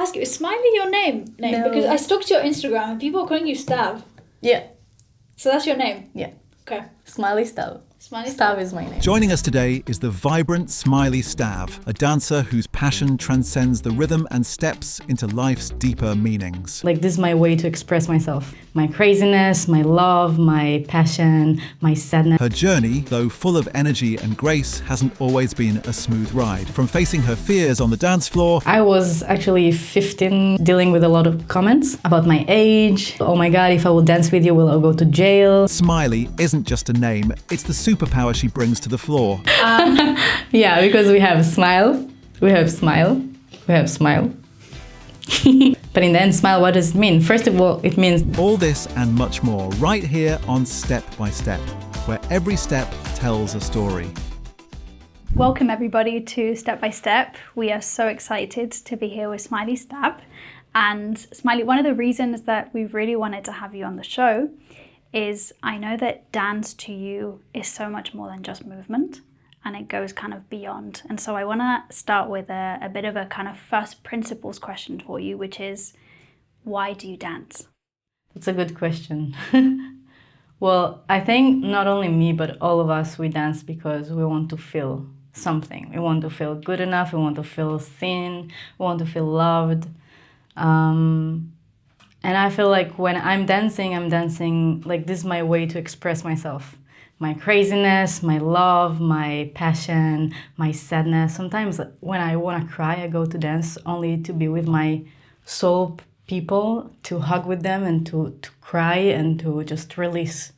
ask you, is Smiley your name? No. Because I stalked your Instagram and people are calling you Stav. Yeah. So that's your name? Yeah. Okay. Smiley Stav. Smiley Stav is my name. Joining us today is the vibrant Smiley Stav, a dancer whose passion transcends the rhythm and steps into life's deeper meanings. Like, this is my way to express myself. My craziness, my love, my passion, my sadness. Her journey, though full of energy and grace, hasn't always been a smooth ride. From facing her fears on the dance floor, I was actually 15, dealing with a lot of comments about my age. Oh my God, if I will dance with you, will I go to jail? Smiley isn't just a name, it's the superpower she brings to the floor. Yeah, because we have smile, we have smile, we have smile. But in the end, smile, what does it mean? First of all, it means All this and much more right here on Step by Step, where every step tells a story. Welcome everybody to Step by Step. We are so excited to be here with Smiley Stav. And Smiley, one of the reasons that we've really wanted to have you on the show is I know that dance to you is so much more than just movement, and it goes kind of beyond. And so I want to start with a bit of a kind of first principles question for you, which is, why do you dance? it's a good question. Well, I think not only me, but all of us, we dance because we want to feel something. We want to feel good enough, we want to feel seen, we want to feel loved. And I feel like when I'm dancing like this is my way to express myself. My craziness, my love, my passion, my sadness. Sometimes when I want to cry, I go to dance only to be with my soul people, to hug with them and to cry and to just release.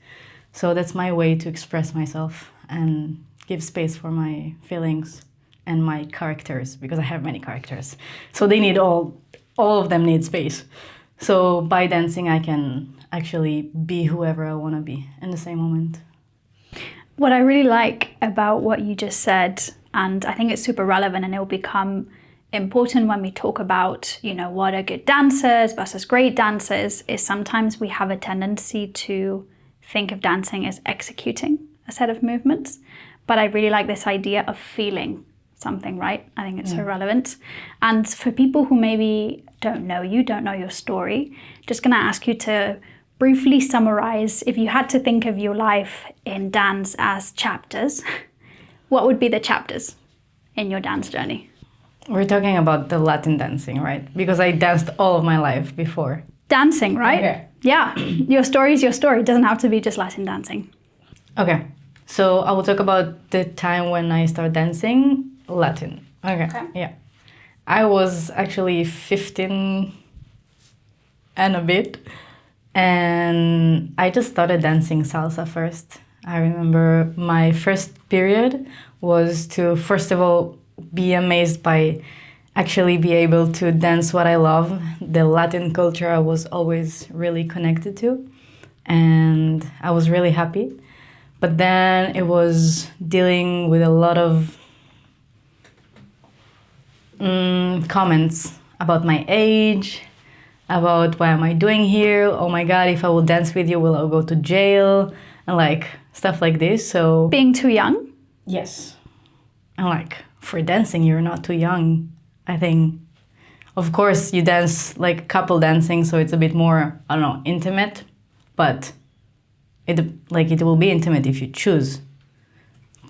So that's my way to express myself and give space for my feelings and my characters, because I have many characters. So they need all of them need space. So by dancing, I can actually be whoever I want to be in the same moment. What I really like about what you just said, and I think it's super relevant and it will become important when we talk about, what are good dancers versus great dancers, is sometimes we have a tendency to think of dancing as executing a set of movements. But I really like this idea of feeling something, right? I think it's so relevant. And for people who maybe don't know you, don't know your story, just going to ask you to briefly summarize, if you had to think of your life in dance as chapters, what would be the chapters in your dance journey? We're talking about the Latin dancing, right? Because I danced all of my life before. Dancing, right? Okay. Yeah, your story is your story. It doesn't have to be just Latin dancing. Okay, so I will talk about the time when I started dancing Latin. Okay. Yeah. I was actually 15 and a bit, and I just started dancing salsa first. I remember my first period was to, first of all, be amazed by actually be able to dance what I love. The Latin culture I was always really connected to, and I was really happy. But then it was dealing with a lot of comments about my age, about what am I doing here, oh my God, if I will dance with you, will I go to jail, and like stuff like this. So Being too young? yes. And like, for dancing, you're not too young, I think. Of course, you dance like couple dancing, so it's a bit more, I don't know, intimate, but it will be intimate if you choose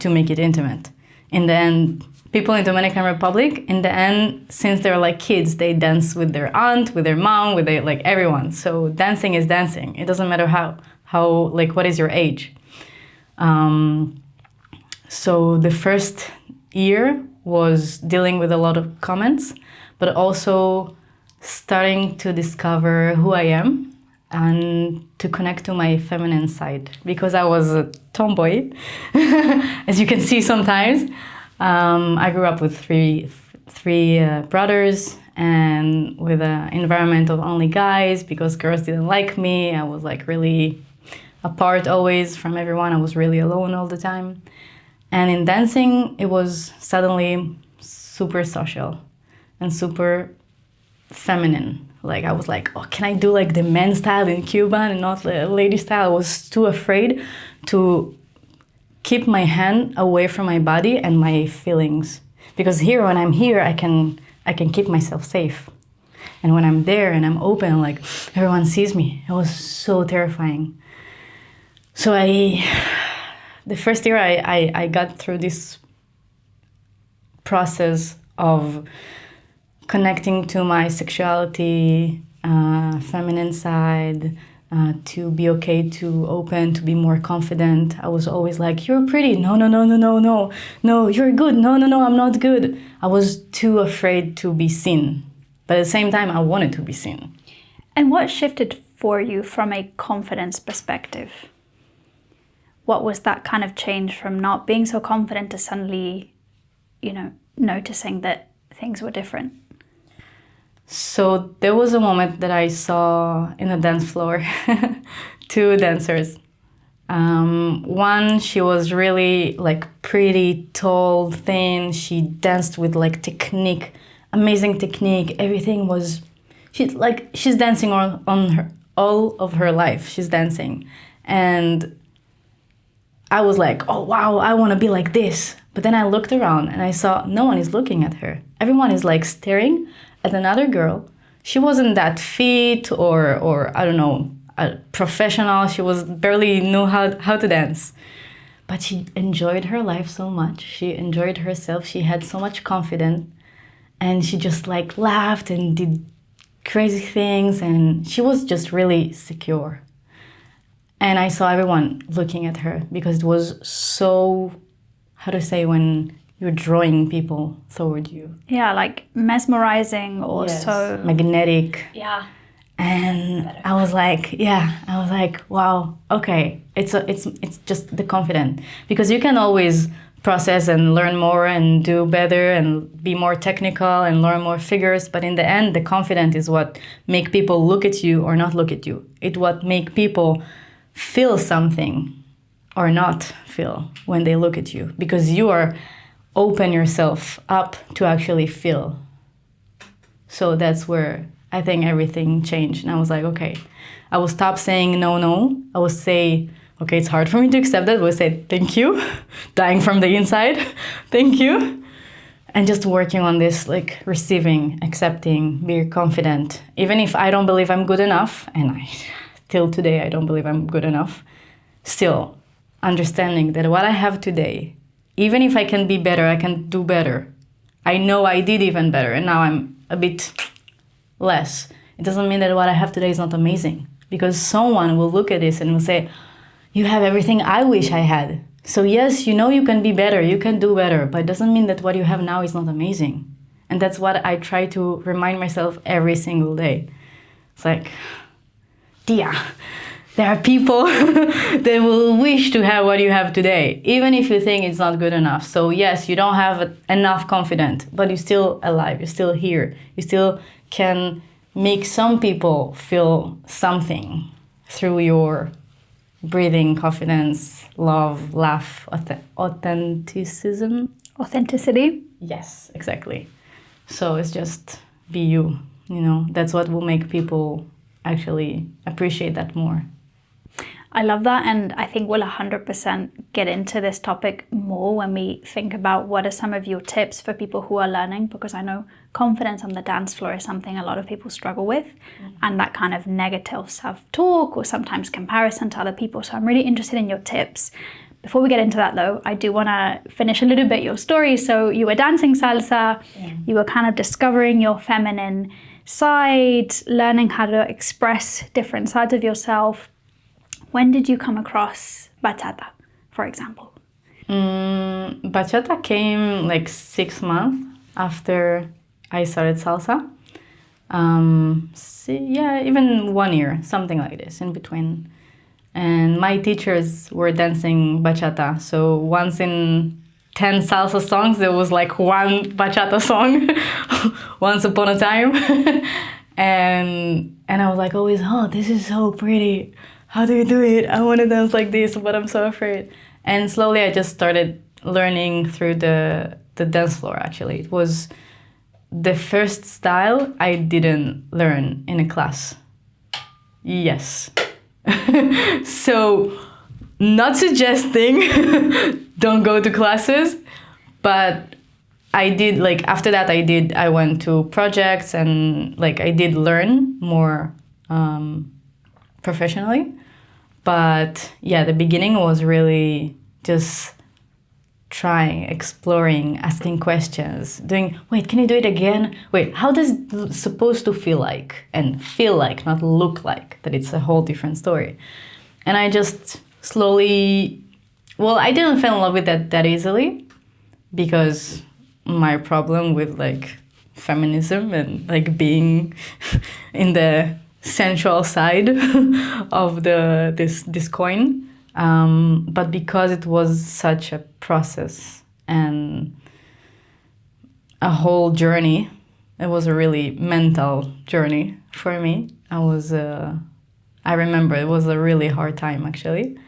to make it intimate. In the end, people in Dominican Republic, in the end, since they're like kids, they dance with their aunt, with their mom, with their, like everyone. So dancing is dancing. It doesn't matter how like what is your age. So the first year was dealing with a lot of comments, but also starting to discover who I am and to connect to my feminine side, because I was a tomboy, as you can see sometimes. I grew up with three brothers and with an environment of only guys, because girls didn't like me. I was like really apart always from everyone. I was really alone all the time. And in dancing, it was suddenly super social and super feminine. Like I was like, oh, can I do like the men's style in Cuban and not the lady style? I was too afraid to keep my hand away from my body and my feelings. Because here, when I'm here, I can keep myself safe. And when I'm there and I'm open, like everyone sees me. It was so terrifying. So the first year I got through this process of connecting to my sexuality, feminine side, to be okay, to open, to be more confident. I was always like, you're pretty. No, no, no, no, no, no. No, you're good. No, no, no, I'm not good. I was too afraid to be seen. But at the same time, I wanted to be seen. And what shifted for you from a confidence perspective? What was that kind of change from not being so confident to suddenly, noticing that things were different? So there was a moment that I saw in a dance floor, two dancers. One, she was really like pretty, tall, thin. She danced with like technique, amazing technique. Everything was, she's dancing all of her life. She's dancing, and I was like, oh wow, I want to be like this. But then I looked around and I saw no one is looking at her. Everyone is like staring at another girl. She wasn't that fit or I don't know, a professional. She was barely knew how to dance. But she enjoyed her life so much. She enjoyed herself. She had so much confidence. And she just like laughed and did crazy things. And she was just really secure. And I saw everyone looking at her because it was so, how to say, when you're drawing people toward you. Yeah, like mesmerizing or Yes. so Magnetic. Yeah. And I was like, wow, okay. It's just the confidence. Because you can always process and learn more and do better and be more technical and learn more figures. But in the end, the confidence is what make people look at you or not look at you. It's what make people feel something or not feel when they look at you. Because you are open yourself up to actually feel. So that's where I think everything changed. And I was like, okay, I will stop saying no. I will say, okay, it's hard for me to accept that. I will say, thank you, dying from the inside, thank you. And just working on this, like receiving, accepting, be confident. Even if I don't believe I'm good enough, and till today I don't believe I'm good enough, still understanding that what I have today, even if I can be better, I can do better. I know I did even better, and now I'm a bit less. It doesn't mean that what I have today is not amazing, because someone will look at this and will say, you have everything I wish I had. So yes, you know you can be better, you can do better, but it doesn't mean that what you have now is not amazing. And that's what I try to remind myself every single day. It's like, Dia, there are people that will wish to have what you have today, even if you think it's not good enough. So yes, you don't have enough confidence, but you're still alive, you're still here. You still can make some people feel something through your breathing, confidence, love, laugh, authenticism. Authenticity. Yes, exactly. So it's just be you, that's what will make people actually appreciate that more. I love that, and I think we'll 100% get into this topic more when we think about what are some of your tips for people who are learning, because I know confidence on the dance floor is something a lot of people struggle with, and that kind of negative self-talk or sometimes comparison to other people. So I'm really interested in your tips. Before we get into that though, I do want to finish a little bit your story. So you were dancing salsa, you were kind of discovering your feminine side, learning how to express different sides of yourself. When did you come across bachata, for example? Bachata came like 6 months after I started salsa. Even 1 year, something like this in between. And my teachers were dancing bachata. So once in 10 salsa songs, there was like one bachata song, once upon a time. and I was like always, oh, this is so pretty. How do you do it? I want to dance like this, but I'm so afraid. And slowly I just started learning through the dance floor, actually. It was the first style I didn't learn in a class. Yes. So, not suggesting don't go to classes, but I did, like, after that I went to projects and like I did learn more professionally. But yeah, the beginning was really just trying, exploring, asking questions, doing, wait, can you do it again? Wait, how does it supposed to feel like? And feel like, not look like, that it's a whole different story. And I just slowly, well, I didn't fall in love with that easily, because my problem with like feminism and like being in the sensual side of this coin, but because it was such a process and a whole journey, it was a really mental journey for me. I remember it was a really hard time actually.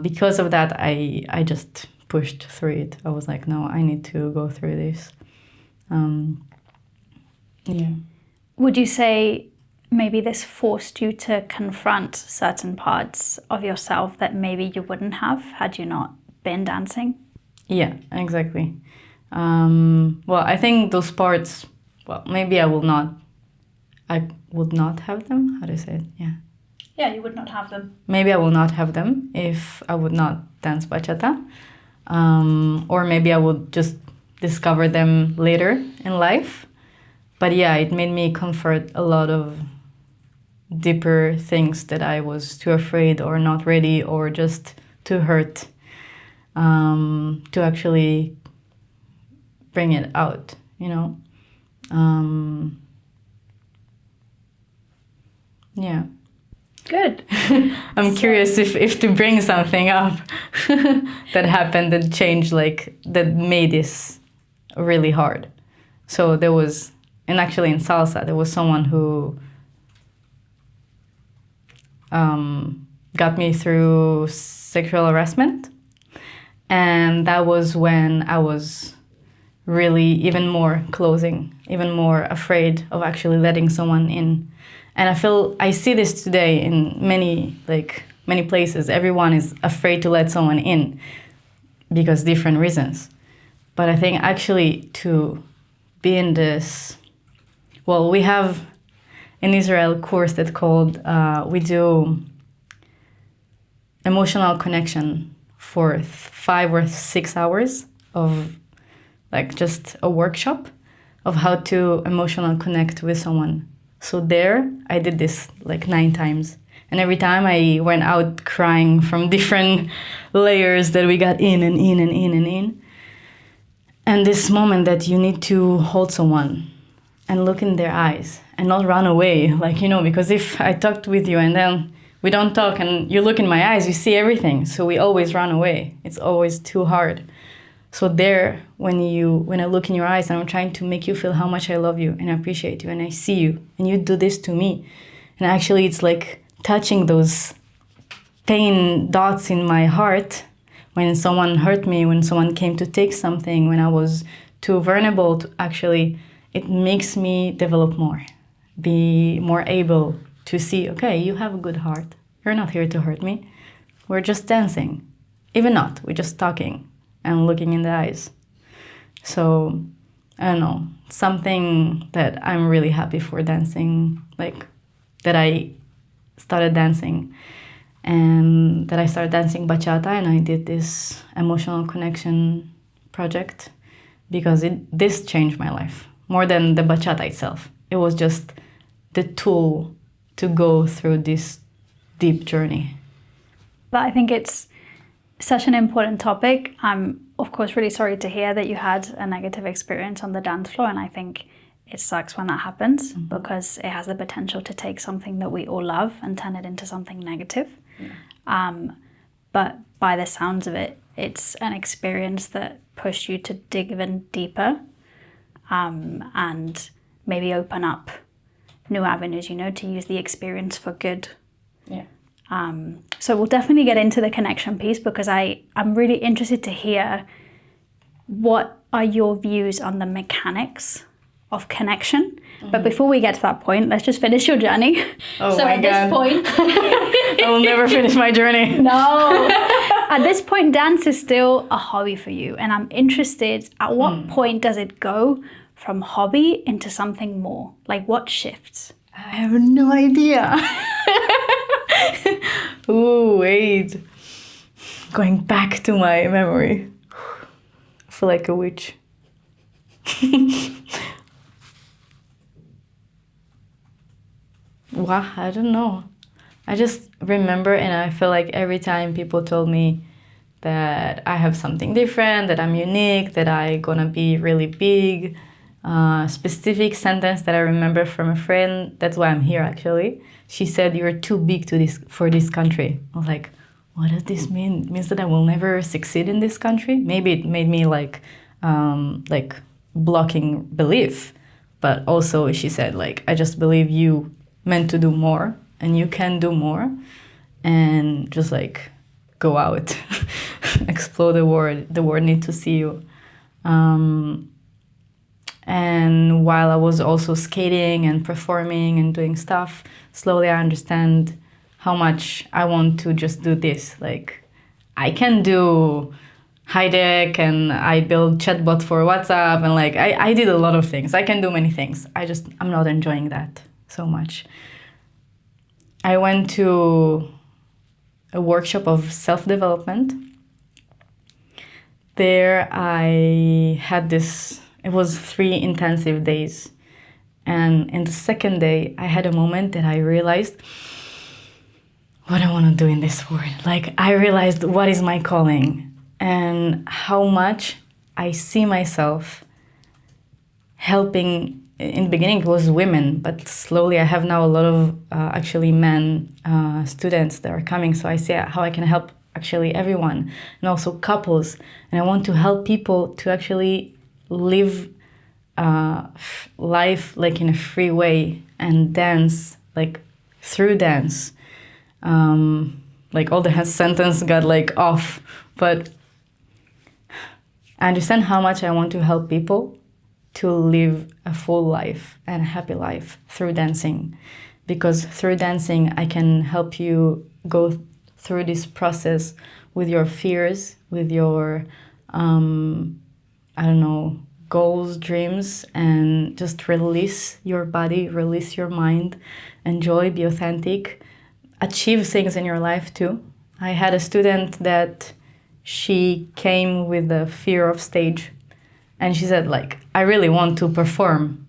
Because of that, I just pushed through it. I was like, no, I need to go through this. Yeah. Would you say maybe this forced you to confront certain parts of yourself that maybe you wouldn't have had you not been dancing? Yeah, exactly. Well, I think those parts, well, maybe I would not have them. How do you say it? Yeah. Yeah, you would not have them. Maybe I will not have them if I would not dance bachata. Or maybe I would just discover them later in life. But yeah, it made me comfort a lot of deeper things that I was too afraid or not ready or just too hurt to actually bring it out, you know? Yeah. Good. I'm curious if to bring something up that happened that changed, like, that made this really hard. So there was, and actually in Salsa, there was someone who got me through sexual harassment. And that was when I was really even more closing, even more afraid of actually letting someone in. And I see this today in many places. Everyone is afraid to let someone in because different reasons. But I think actually to be in this, well, we have in Israel a course that's called, we do emotional connection for 5 or 6 hours of like just a workshop of how to emotional connect with someone. So there, I did this like 9 times. And every time I went out crying from different layers that we got in and in and in and in. And this moment that you need to hold someone and look in their eyes and not run away. Like, you know, because if I talked with you and then we don't talk and you look in my eyes, you see everything. So we always run away. It's always too hard. So there, when I look in your eyes and I'm trying to make you feel how much I love you and I appreciate you and I see you and you do this to me, and actually it's like touching those pain dots in my heart when someone hurt me, when someone came to take something, when I was too vulnerable to actually, it makes me develop more, be more able to see, okay, you have a good heart. You're not here to hurt me. We're just dancing. Even not, we're just talking and looking in the eyes. So, I don't know, something that I'm really happy for dancing, like that I started dancing and that I started dancing bachata and I did this emotional connection project because this changed my life more than the bachata itself. It was just the tool to go through this deep journey. But I think it's such an important topic. I'm, of course, really sorry to hear that you had a negative experience on the dance floor, and I think it sucks when that happens because it has the potential to take something that we all love and turn it into something negative. Yeah. But by the sounds of it, it's an experience that pushed you to dig even deeper and maybe open up new avenues, you know, to use the experience for good. Yeah. So we'll definitely get into the connection piece because I'm really interested to hear what are your views on the mechanics of connection. But before we get to that point, let's just finish your journey. Oh so my at God. this point, I will never finish my journey. no. At this point, dance is still a hobby for you. And I'm interested, at what point does it go from hobby into something more? Like what shifts? I have no idea. Ooh, wait. Going back to my memory. I feel like a witch. Wow, I don't know. I just remember, and I feel like every time people told me that I have something different, that I'm unique, that I gonna be really big, specific sentence that I remember from a friend, that's why I'm here actually. She said, "You're too big for this country." I was like, what does this mean? It means that I will never succeed in this country? Maybe it made me like blocking belief. But also she said, like, I just believe you meant to do more and you can do more, and just like go out, explore the world. The world needs to see you. And while I was also skating and performing and doing stuff, slowly I understand how much I want to just do this. Like, I can do high deck and I build chatbot for WhatsApp and like I did a lot of things. I can do many things. I'm not enjoying that so much. I went to a workshop of self-development. There I had this, it was 3 intensive days. And in the second day, I had a moment that I realized what I want to do in this world. Like, I realized what is my calling and how much I see myself helping. In the beginning, it was women, but slowly I have now a lot of actually men students that are coming. So I see how I can help actually everyone, and also couples. And I want to help people to actually live life like in a free way and dance, like through dance. Like all the sentence got like off, but I understand how much I want to help people to live a full life and a happy life through dancing. Because through dancing, I can help you go through this process with your fears, with your, goals, dreams, and just release your body, release your mind, enjoy, be authentic, achieve things in your life too. I had a student that she came with the fear of stage, and she said, like, I really want to perform,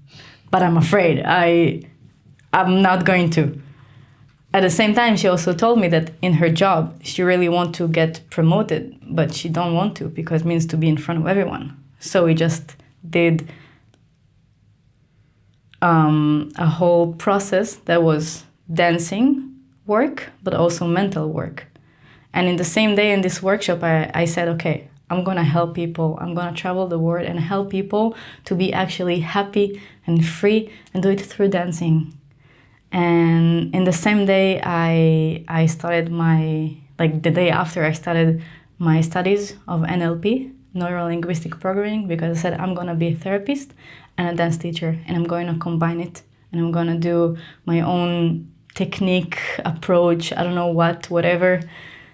but I'm afraid I'm not going to. At the same time, she also told me that in her job, she really wants to get promoted, but she don't want to because it means to be in front of everyone. So we just did a whole process that was dancing work, but also mental work. And in the same day in this workshop, I said, okay, I'm gonna help people. I'm gonna travel the world and help people to be actually happy and free and do it through dancing. And in the same day, I started the day after I started my studies of NLP, neuro-linguistic programming, because I said I'm gonna be a therapist and a dance teacher, and I'm going to combine it, and I'm gonna do my own technique, approach, I don't know whatever,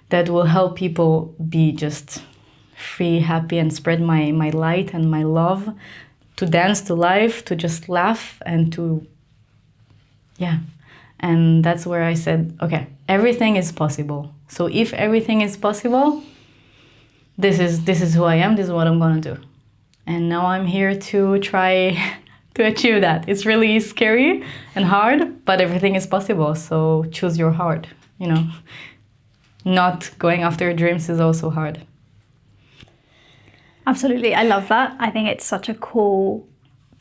that will help people be just free, happy, and spread my light and my love to dance, to life, to just laugh, and to, yeah. And that's where I said, okay, everything is possible. So if everything is possible, this is who I am, this is what I'm gonna do. And now I'm here to try to achieve that. It's really scary and hard, but everything is possible. So choose your heart, Not going after your dreams is also hard. Absolutely, I love that. I think it's such a cool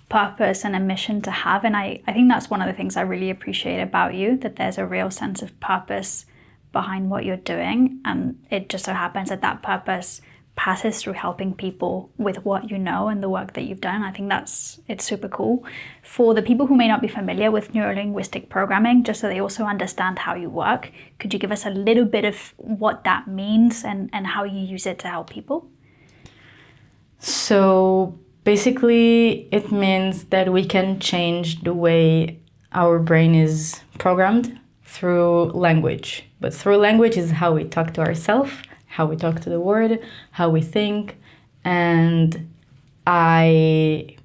purpose and a mission to have. And I think that's one of the things I really appreciate about you, that there's a real sense of purpose behind what you're doing. And it just so happens that that purpose passes through helping people with what you know and the work that you've done. I think it's super cool. For the people who may not be familiar with neuro-linguistic programming, just so they also understand how you work, could you give us a little bit of what that means and how you use it to help people? So Basically, it means that we can change the way our brain is programmed through language. But through language is how we talk to ourselves, how we talk to the world, how we think. And like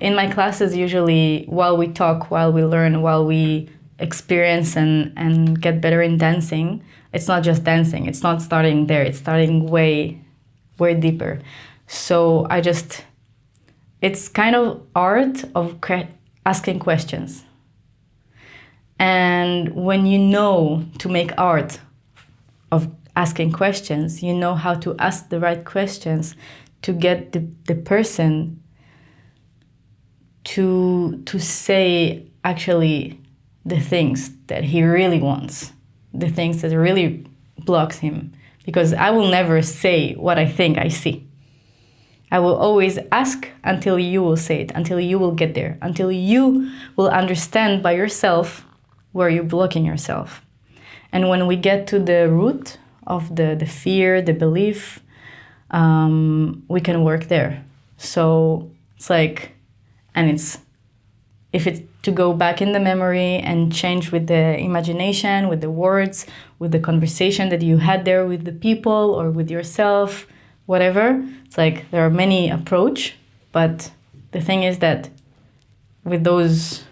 in my classes, usually while we talk, while we learn, while we experience and get better in dancing, it's not just dancing. It's not starting there. It's starting way deeper. So it's kind of art of asking questions. And when you know to make art of asking questions, you know how to ask the right questions to get the person to say actually the things that he really wants, the things that really blocks him. Because I will never say what I think I see. I will always ask until you will say it, until you will get there, until you will understand by yourself where you're blocking yourself. And when we get to the root of the fear, the belief, we can work there. So it's like, if it's to go back in the memory and change with the imagination, with the words, with the conversation that you had there with the people or with yourself, whatever. It's like there are many approach, but the thing is that with those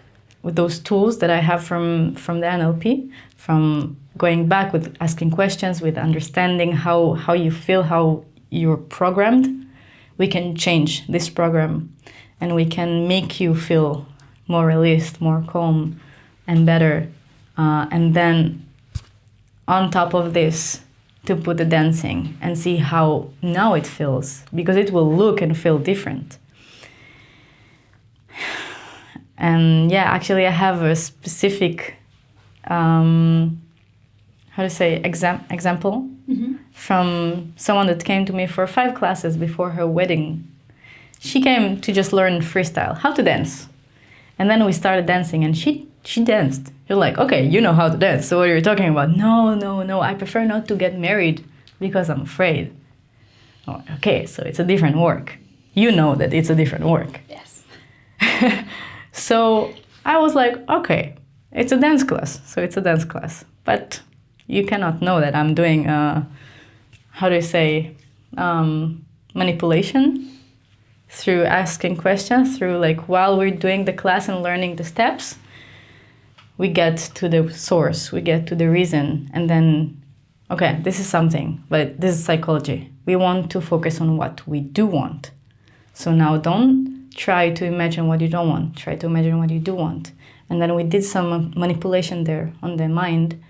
tools that I have from the NLP, from going back with asking questions, with understanding how you feel, how you're programmed, we can change this program and we can make you feel more released, more calm and better. And then on top of this, to put the dancing and see how now it feels, because it will look and feel different. And yeah, actually I have a specific, example from someone that came to me for 5 classes before her wedding. She came to just learn freestyle, how to dance. And then we started dancing and she danced. You're like, okay, you know how to dance, so what are you talking about? No, I prefer not to get married because I'm afraid. Oh, okay, so it's a different work. You know that it's a different work. Yes. So I was like, okay, it's a dance class, so it's a dance class. But you cannot know that I'm doing, manipulation through asking questions, through like while we're doing the class and learning the steps, we get to the source, we get to the reason, and then, okay, this is something, but this is psychology. We want to focus on what we do want. So now don't try to imagine what you don't want, try to imagine what you do want. And then we did some manipulation there on the mind.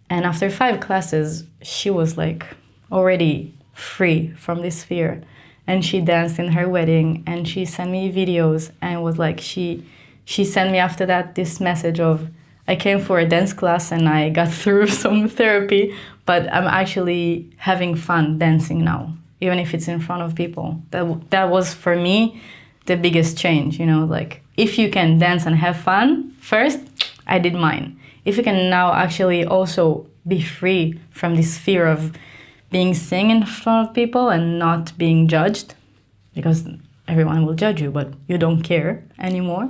And after 5 classes, she was like already free from this fear. And she danced in her wedding and she sent me videos and was like, she sent me after that this message of, I came for a dance class and I got through some therapy, but I'm actually having fun dancing now, even if it's in front of people. That was for me the biggest change, like if you can dance and have fun, first, I did mine. If you can now actually also be free from this fear of being seen in front of people and not being judged, because everyone will judge you, but you don't care anymore.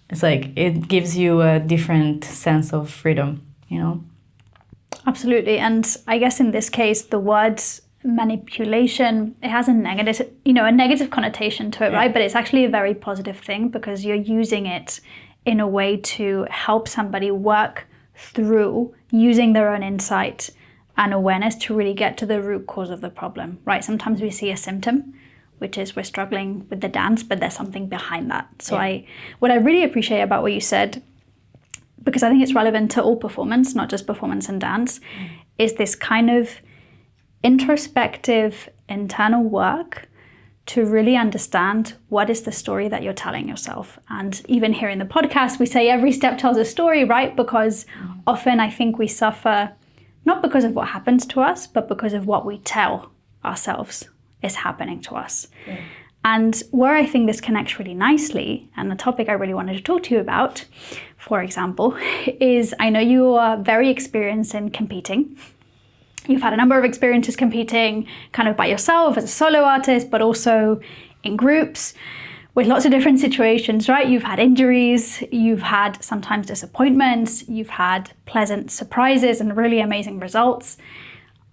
It's like, it gives you a different sense of freedom, Absolutely. And I guess in this case, the word manipulation, it has a negative connotation to it, right? But it's actually a very positive thing because you're using it in a way to help somebody work through using their own insight and awareness to really get to the root cause of the problem, right? Sometimes we see a symptom, which is we're struggling with the dance, but there's something behind that. So what I really appreciate about what you said, because I think it's relevant to all performance, not just performance and dance, is this kind of introspective internal work to really understand what is the story that you're telling yourself. And even here in the podcast, we say every step tells a story, right? Because often I think we suffer not because of what happens to us, but because of what we tell ourselves is happening to us. Yeah. And where I think this connects really nicely, and the topic I really wanted to talk to you about, for example, is I know you are very experienced in competing. You've had a number of experiences competing kind of by yourself as a solo artist, but also in groups with lots of different situations, right? You've had injuries, you've had sometimes disappointments, you've had pleasant surprises and really amazing results.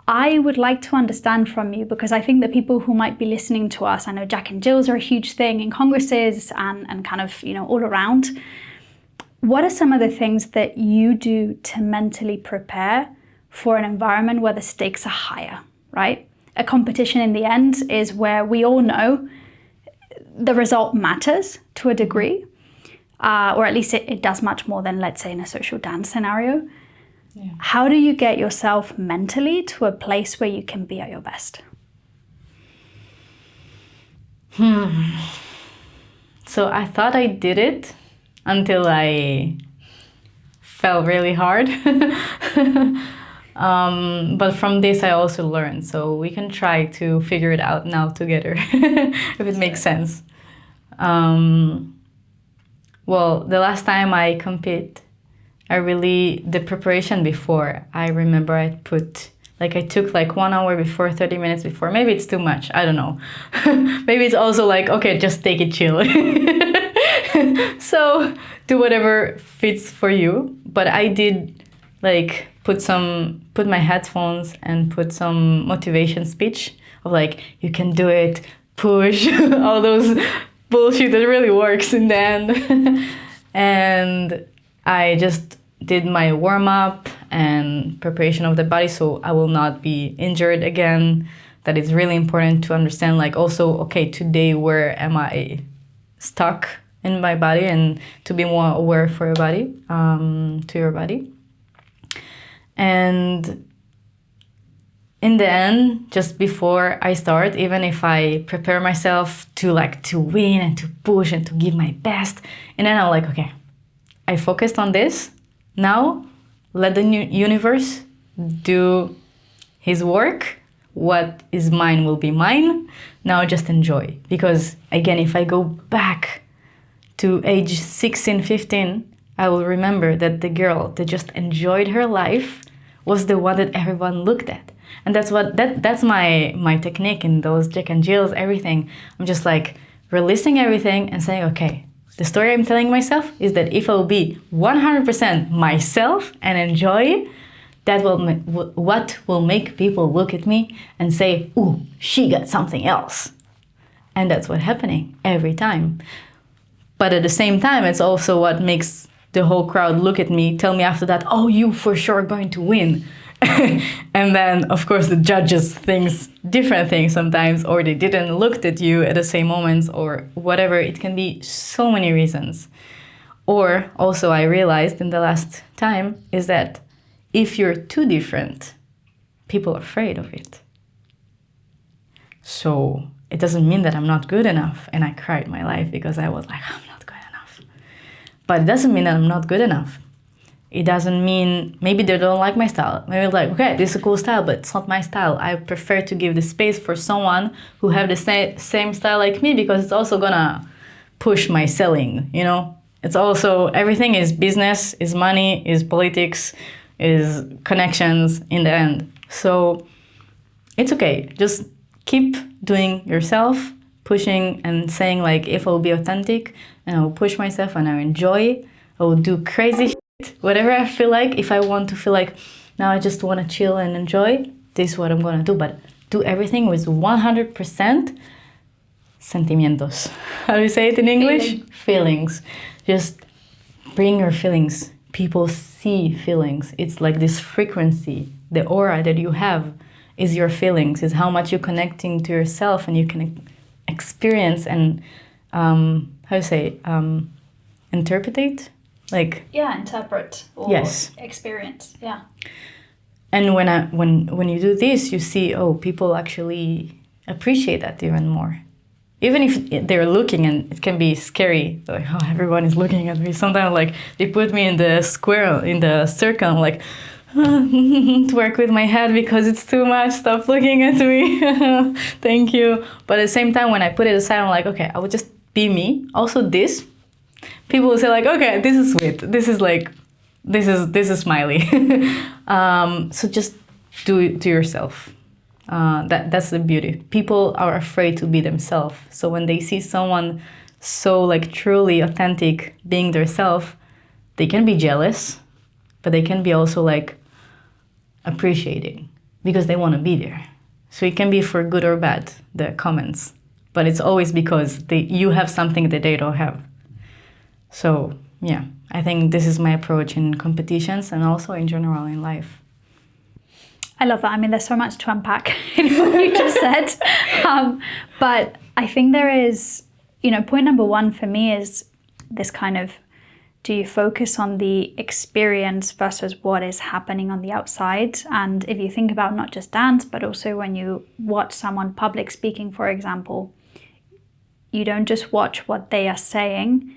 I would like to understand from you, because I think that people who might be listening to us, I know Jack and Jills are a huge thing in congresses and kind of, all around. What are some of the things that you do to mentally prepare for an environment where the stakes are higher, right? A competition in the end is where we all know the result matters to a degree, or at least it does much more than, let's say, in a social dance scenario. Yeah. How do you get yourself mentally to a place where you can be at your best? So I thought I did it until I fell really hard. But from this I also learned. So we can try to figure it out now together, if it makes sense. Well, the last time I compete, the preparation before, I remember I took like 1 hour before, 30 minutes before. Maybe it's too much, I don't know. Maybe it's also like, okay, just take it chill. So do whatever fits for you. But I did like put my headphones and put some motivation speech of like, you can do it, push, all those bullshit that really works in the end. And I just did my warm-up and preparation of the body so I will not be injured again. That is really important to understand, like also, okay, today where am I stuck in my body, and to be more aware for your body, to your body. And in the end, just before I start, even if I prepare myself to win and to push and to give my best, and then I'm like, okay, I focused on this. Now, let the universe do his work. What is mine will be mine. Now just enjoy. Because again, if I go back to age 16, 15, I will remember that the girl that just enjoyed her life was the one that everyone looked at. And that's my technique in those Jack and Jills, everything. I'm just like releasing everything and saying, okay, the story I'm telling myself is that if I'll be 100% myself and enjoy, that what will make people look at me and say, ooh, she got something else. And that's what's happening every time. But at the same time, it's also what makes the whole crowd look at me, tell me after that, oh, you for sure are going to win. And then, of course, the judges think different things sometimes, or they didn't look at you at the same moments, or whatever. It can be so many reasons. Or also, I realized in the last time is that if you're too different, people are afraid of it. So it doesn't mean that I'm not good enough. And I cried my life because I was like, I'm not good enough. But it doesn't mean that I'm not good enough. It doesn't mean, maybe they don't like my style. Maybe like, okay, this is a cool style, but it's not my style. I prefer to give the space for someone who have the same style like me, because it's also gonna push my selling, you know? It's also, everything is business, is money, is politics, is connections in the end. So it's okay. Just keep doing yourself, pushing and saying like, if I'll be authentic and I'll push myself and I enjoy, I will do crazy shit, whatever I feel like. If I want to feel like, now I just want to chill and enjoy, this is what I'm going to do. But do everything with 100% sentimientos. How do you say it in English? Feelings. Just bring your feelings. People see feelings. It's like this frequency, the aura that you have is your feelings, is how much you're connecting to yourself, and you can experience and, interpretate? Like, yeah, interpret or yes. Experience, yeah. And when you do this, you see, oh, people actually appreciate that even more. Even if they're looking, and it can be scary, like, oh, everyone is looking at me. Sometimes, like, they put me in the square, in the circle, I'm like, to work with my head because it's too much, stop looking at me. Thank you. But at the same time, when I put it aside, I'm like, okay, I will just be me. Also this, people will say like, okay, this is sweet. This is like, this is Smiley. So just do it to yourself. That's the beauty. People are afraid to be themselves. So when they see someone so like truly authentic being themselves, they can be jealous, but they can be also like appreciating because they want to be there. So it can be for good or bad, the comments, but it's always because you have something that they don't have. So yeah, I think this is my approach in competitions and also in general in life. I love that. I mean, there's so much to unpack in what you just said. But I think there is, point number one for me is this kind of, do you focus on the experience versus what is happening on the outside? And if you think about not just dance, but also when you watch someone public speaking, for example, you don't just watch what they are saying,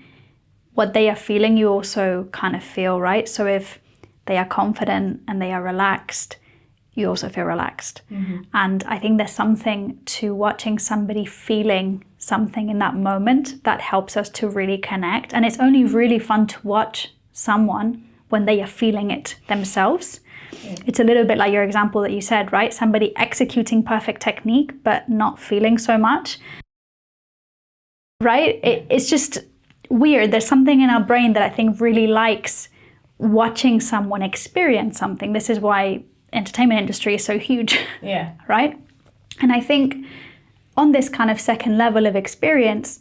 what they are feeling, you also kind of feel, right? So if they are confident and they are relaxed, you also feel relaxed. Mm-hmm. And I think there's something to watching somebody feeling something in that moment that helps us to really connect. And it's only really fun to watch someone when they are feeling it themselves. Yeah. It's a little bit like your example that you said, right? Somebody executing perfect technique, but not feeling so much, right? It's just weird. There's something in our brain that I think really likes watching someone experience something. This is why entertainment industry is so huge. Yeah. Right? And I think on this kind of second level of experience,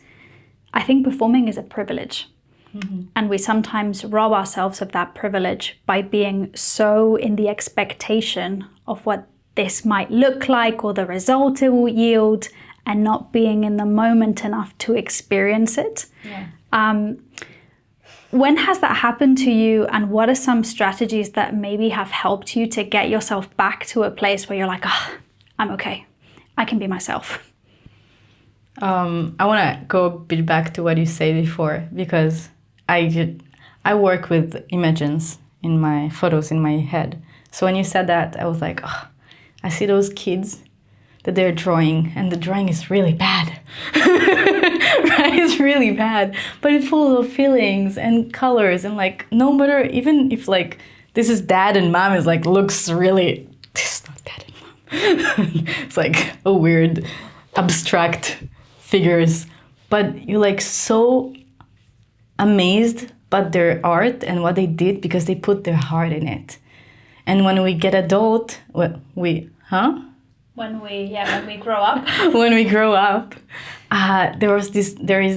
I think performing is a privilege. Mm-hmm. And we sometimes rob ourselves of that privilege by being so in the expectation of what this might look like or the result it will yield, and not being in the moment enough to experience it. Yeah. When has that happened to you, and what are some strategies that maybe have helped you to get yourself back to a place where you're like, I'm okay, I can be myself? I want to go a bit back to what you said before, because I work with images in my photos in my head. So when you said that, I was like, I see those kids that they're drawing, and the drawing is really bad. Right? It's really bad, but it's full of feelings and colors, and like no matter, even if like this is dad and mom is like looks really, this is not dad and mom. It's like a weird abstract figures, but you're like so amazed by their art and what they did because they put their heart in it. And when we get adult, when we grow up. When we grow up, there is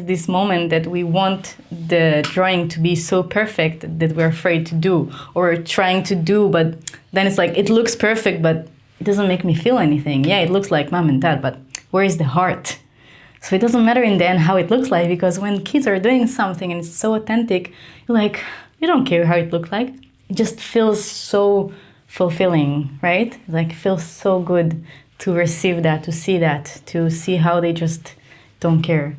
this moment that we want the drawing to be so perfect that we're afraid to do, or trying to do, but then it's like, it looks perfect, but it doesn't make me feel anything. Yeah, it looks like mom and dad, but where is the heart? So it doesn't matter in the end how it looks like, because when kids are doing something and it's so authentic, you're like, you don't care how it looks like. It just feels so fulfilling, right? Like, it feels so good to receive that, to see how they just don't care.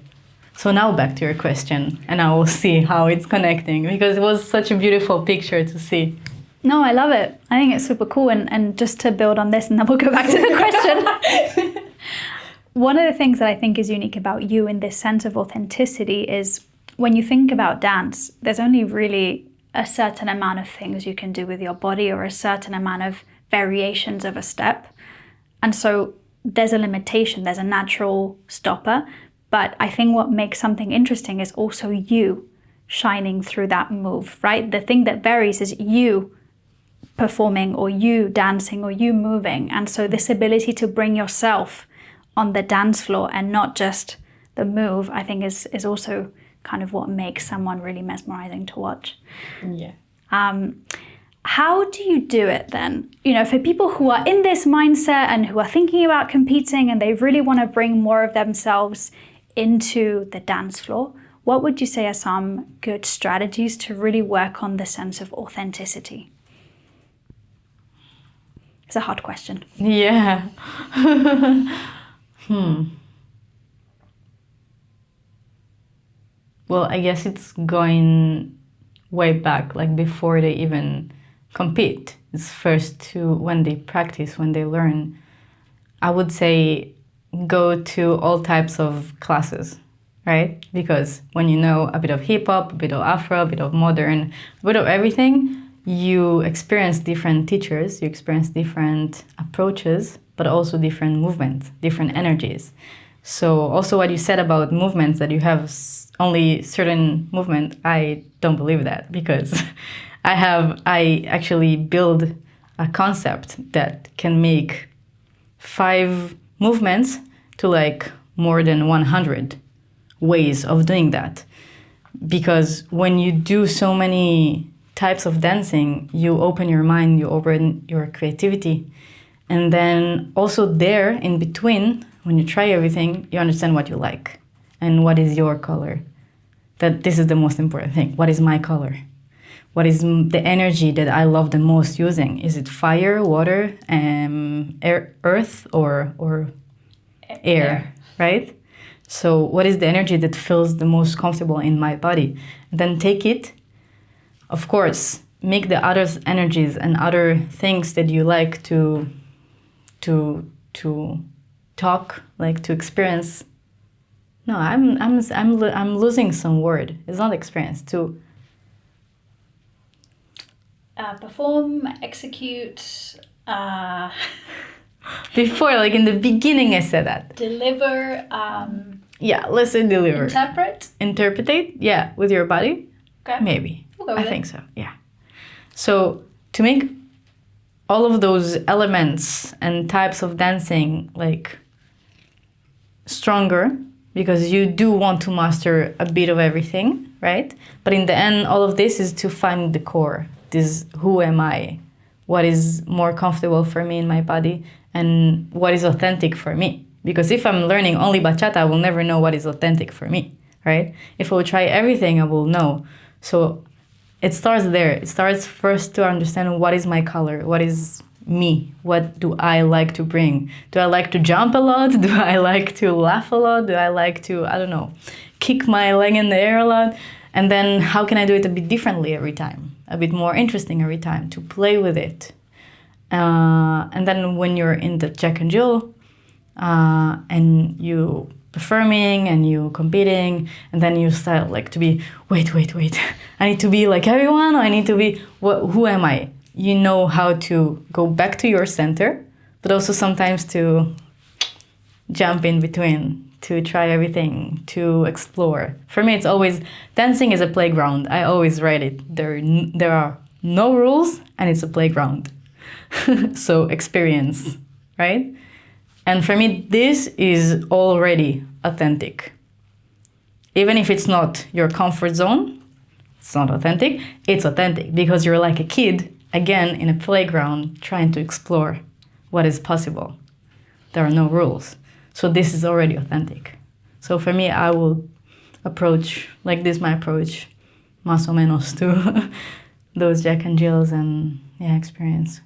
So now back to your question, and I will see how it's connecting, because it was such a beautiful picture to see. No, I love it. I think it's super cool. And just to build on this, and then we'll go back to the question. One of the things that I think is unique about you in this sense of authenticity is when you think about dance, there's only really a certain amount of things you can do with your body, or a certain amount of variations of a step. And so there's a limitation, there's a natural stopper. But I think what makes something interesting is also you shining through that move, right? The thing that varies is you performing, or you dancing, or you moving. And so this ability to bring yourself on the dance floor and not just the move, I think is also kind of what makes someone really mesmerizing to watch. Yeah. How do you do it then? For people who are in this mindset and who are thinking about competing and they really want to bring more of themselves into the dance floor, what would you say are some good strategies to really work on the sense of authenticity? It's a hard question. Yeah. Well, I guess it's going way back, like before they even compete. It's first to when they practice, when they learn. I would say go to all types of classes, right? Because when you know a bit of hip hop, a bit of Afro, a bit of modern, a bit of everything, you experience different teachers, you experience different approaches, but also different movements, different energies. So also what you said about movements, that you have only certain movement, I don't believe that, because I actually build a concept that can make 5 movements to like more than 100 ways of doing that. Because when you do so many types of dancing, you open your mind, you open your creativity. And then also there in between, when you try everything, you understand what you like and what is your color. That this is the most important thing. What is my color? What is the energy that I love the most using? Is it fire, water, earth, or air, right? So what is the energy that feels the most comfortable in my body? And then take it, of course, make the other energies and other things that you like to talk, like to experience. No, I'm losing some word. It's not experience. To perform, execute, before, like in the beginning, I said that. deliver, Yeah, let's say deliver. interpret. Yeah, with your body. Okay. Maybe. We'll go with I think so. Yeah. So to make all of those elements and types of dancing like stronger, because you do want to master a bit of everything, right? But in the end, all of this is to find the core. This, who am I? What is more comfortable for me in my body, and what is authentic for me? Because if I'm learning only bachata, I will never know what is authentic for me, right? If I will try everything, I will know. So it starts there. It starts first to understand what is my color, what is me, what do I like to bring? Do I like to jump a lot? Do I like to laugh a lot? Do I like to, I don't know, kick my leg in the air a lot? And then how can I do it a bit differently every time? A bit more interesting every time, to play with it. And then when you're in the Jack and Jill, and you performing and you competing, and then you start like to be, wait, I need to be like everyone, or I need to be, who am I? You know how to go back to your center, but also sometimes to jump in between, to try everything, to explore. For me, it's always, dancing is a playground. I always write it. There are no rules, and it's a playground. So experience, right? And for me, this is already authentic. Even if it's not your comfort zone, it's not authentic, it's authentic because you're like a kid, again, in a playground, trying to explore what is possible. There are no rules. So this is already authentic. So for me, I will approach, like this my approach, más o menos, to those Jack and Jills and experience.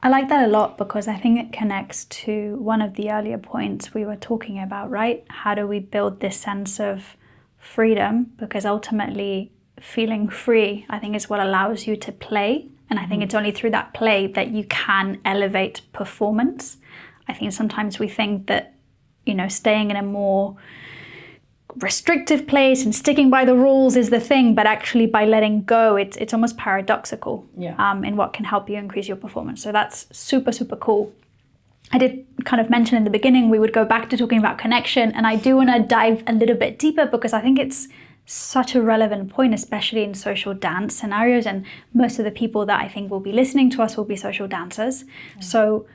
I like that a lot because I think it connects to one of the earlier points we were talking about, right? How do we build this sense of freedom? Because ultimately, feeling free, I think, is what allows you to play. And I think it's only through that play that you can elevate performance. I think sometimes we think that, staying in a more restrictive place and sticking by the rules is the thing, but actually by letting go, it's almost paradoxical in what can help you increase your performance. So that's super, super cool. I did kind of mention in the beginning, we would go back to talking about connection, and I do want to dive a little bit deeper because I think it's such a relevant point, especially in social dance scenarios, and most of the people that I think will be listening to us will be social dancers. So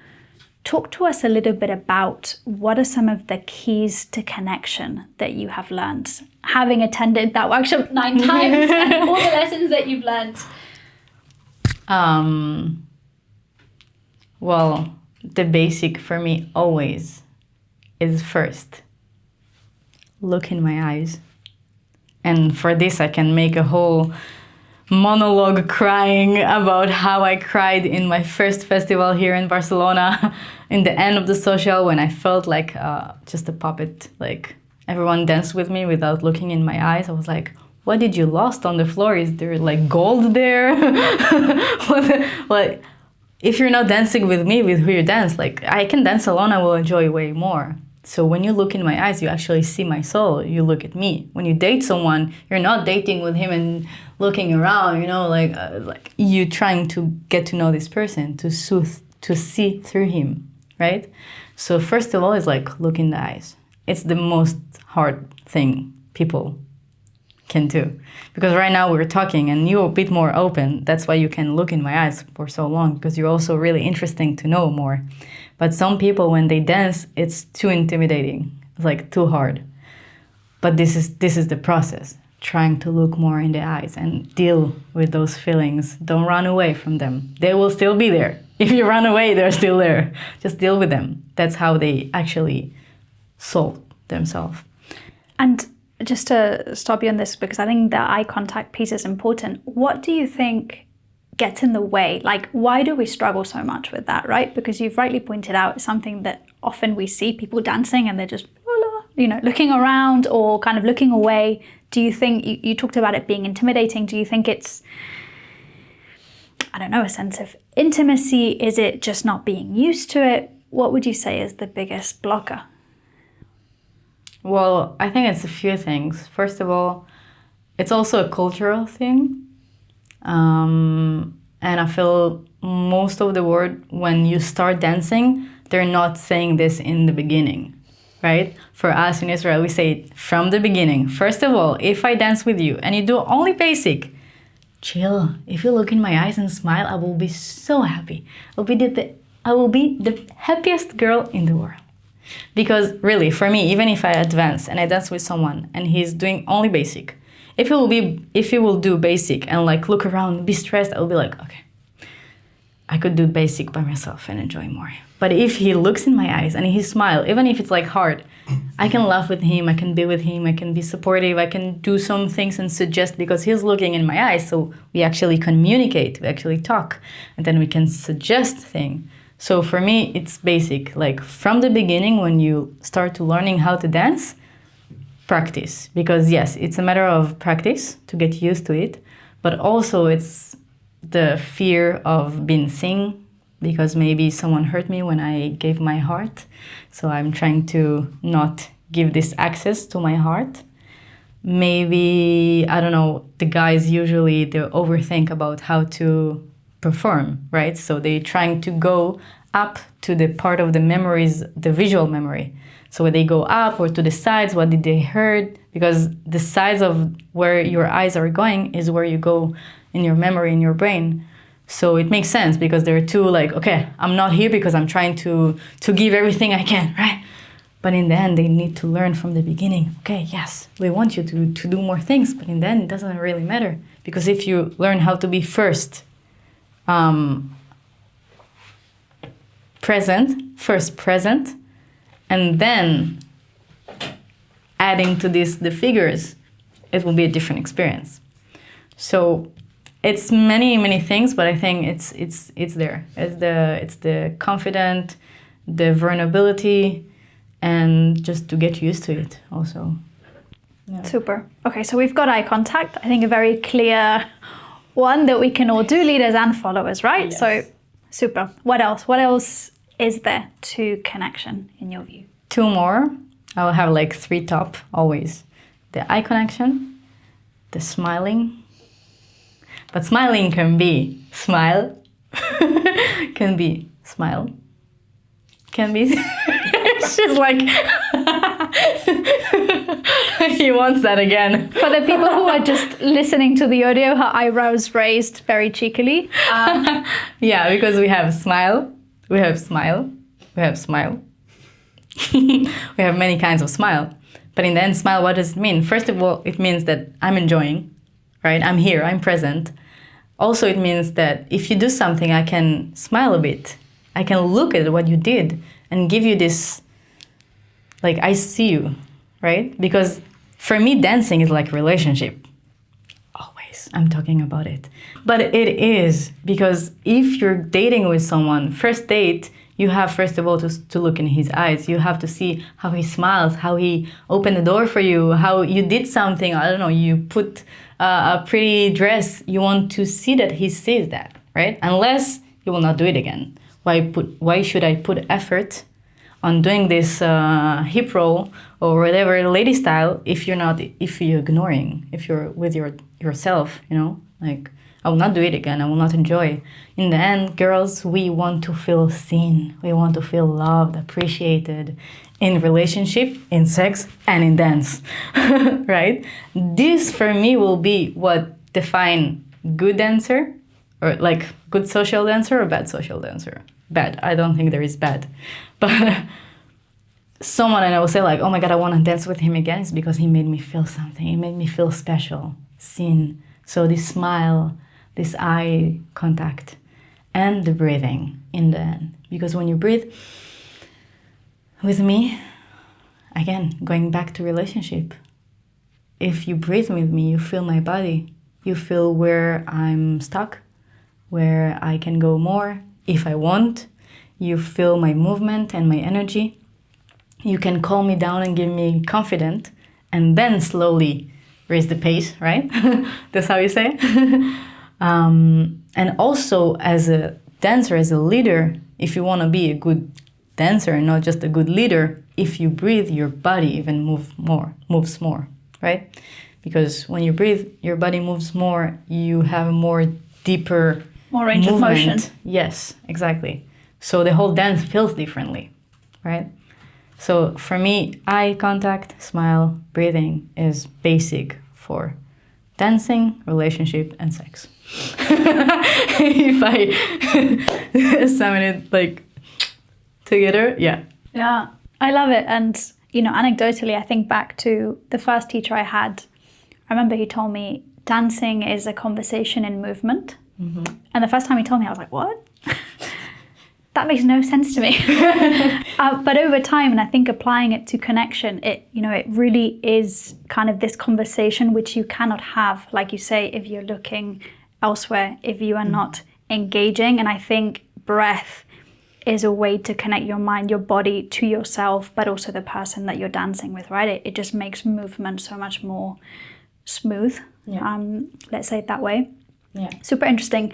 talk to us a little bit about what are some of the keys to connection that you have learned, having attended that workshop 9 times and all the lessons that you've learned. Well, the basic for me always is first, look in my eyes. And for this, I can make a whole monologue crying about how I cried in my first festival here in Barcelona in the end of the social, when I felt like just a puppet, like everyone danced with me without looking in my eyes. I was like, what did you lost on the floor? Is there like gold there? Like, if you're not dancing with me, with who you dance, like I can dance alone, I will enjoy way more. So when you look in my eyes, you actually see my soul. You look at me. When you date someone, you're not dating with him and looking around, like you trying to get to know this person, to see through him. right? So first of all, it's like look in the eyes. It's the most hard thing people can do. Because right now we're talking and you're a bit more open. That's why you can look in my eyes for so long, because you're also really interesting to know more. But some people, when they dance, it's too intimidating. It's like too hard. But this is the process. Trying to look more in the eyes and deal with those feelings. Don't run away from them. They will still be there. If you run away, they're still there. Just deal with them. That's how they actually solve themselves. And just to stop you on this, because I think the eye contact piece is important. What do you think gets in the way? Like, why do we struggle so much with that, right? Because you've rightly pointed out it's something that often we see people dancing and they're just, looking around or kind of looking away. Do you think, you talked about it being intimidating, do you think it's, I don't know, a sense of intimacy? Is it just not being used to it? What would you say is the biggest blocker? Well, I think it's a few things. First of all, it's also a cultural thing. And I feel most of the world, when you start dancing, they're not saying this in the beginning, right? For us in Israel, we say it from the beginning. First of all, if I dance with you and you do only basic, chill. If you look in my eyes and smile, I will be so happy. I will be the happiest girl in the world. Because really, for me, even if I advance and I dance with someone and he's doing only basic, if he will do basic and like look around, be stressed, I'll be like, okay, I could do basic by myself and enjoy more. But if he looks in my eyes and he smiles, even if it's like hard, I can laugh with him, I can be with him, I can be supportive, I can do some things and suggest because he's looking in my eyes. So we actually communicate, we actually talk, and then we can suggest things. So for me, it's basic. Like from the beginning, when you start to learning how to dance, practice. Because yes, it's a matter of practice to get used to it, but also it's the fear of being seen, because maybe someone hurt me when I gave my heart. So I'm trying to not give this access to my heart. Maybe, I don't know, the guys usually, they overthink about how to perform, right? So they're trying to go up to the part of the memories, the visual memory. So when they go up or to the sides, what did they heard? Because the sides of where your eyes are going is where you go in your memory, in your brain. So it makes sense because they're two like, okay, I'm not here because I'm trying to give everything I can, right? But in the end, they need to learn from the beginning. Okay, yes, we want you to do more things, but in the end, it doesn't really matter. Because if you learn how to be first present, and then adding to this the figures, it will be a different experience. So it's many things, but I think it's there. It's the confident, the vulnerability, and just to get used to it also. Yeah. Super. Okay, so we've got eye contact. I think a very clear one that we can all do, leaders and followers, right? Yes. So super. What else? What else is there to connection in your view? Two more. I will have like three top always. The eye connection, the smiling. But smiling can be smile, can be smile, can be... She's like... He wants that again. For the people who are just listening to the audio, her eyebrows raised very cheekily. Yeah, because we have smile, we have smile, we have smile. We have many kinds of smile. But in the end, smile, what does it mean? First of all, it means that I'm enjoying, right? I'm here, I'm present. Also, it means that if you do something, I can smile a bit. I can look at what you did and give you this, like, I see you, right? Because for me, dancing is like relationship. Always, I'm talking about it. But it is, because if you're dating with someone, first date, you have, first of all, to look in his eyes. You have to see how he smiles, how he opened the door for you, how you did something, I don't know, you put a pretty dress. You want to see that he sees that, right? Unless you will not do it again. Why should I put effort on doing this hip roll or whatever lady style if you're ignoring, if you're with yourself, you know? Like, I will not do it again. I will not enjoy. In the end, girls, we want to feel seen. We want to feel loved, appreciated in relationship, in sex, and in dance, right? This for me will be what define good dancer, or like good social dancer or bad social dancer. Bad. I don't think there is bad, but someone I will say like, oh my God, I want to dance with him again, is because he made me feel something. He made me feel special, seen. So this smile, this eye contact, and the breathing in the end. Because when you breathe with me, again, going back to relationship, if you breathe with me, you feel my body. You feel where I'm stuck, where I can go more if I want. You feel my movement and my energy. You can calm me down and give me confidence, and then slowly raise the pace, right? That's how you say it. And also as a dancer, as a leader, if you want to be a good dancer and not just a good leader, if you breathe, your body even moves more, right? Because when you breathe, your body moves more, you have more deeper More range of movement. motion. Yes, exactly. So the whole dance feels differently, right? So for me, eye contact, smile, breathing is basic for dancing, relationship, and sex. If I sum it like together, yeah. Yeah, I love it. And, anecdotally, I think back to the first teacher I had. I remember he told me dancing is a conversation in movement. Mm-hmm. And the first time he told me, I was like, what? That makes no sense to me. But over time, and I think applying it to connection, it really is kind of this conversation which you cannot have, like you say, if you're looking elsewhere, if you are not engaging. And I think breath is a way to connect your mind, your body to yourself, but also the person that you're dancing with, right? It just makes movement so much more smooth. Yeah. Let's say it that way. Yeah. Super interesting.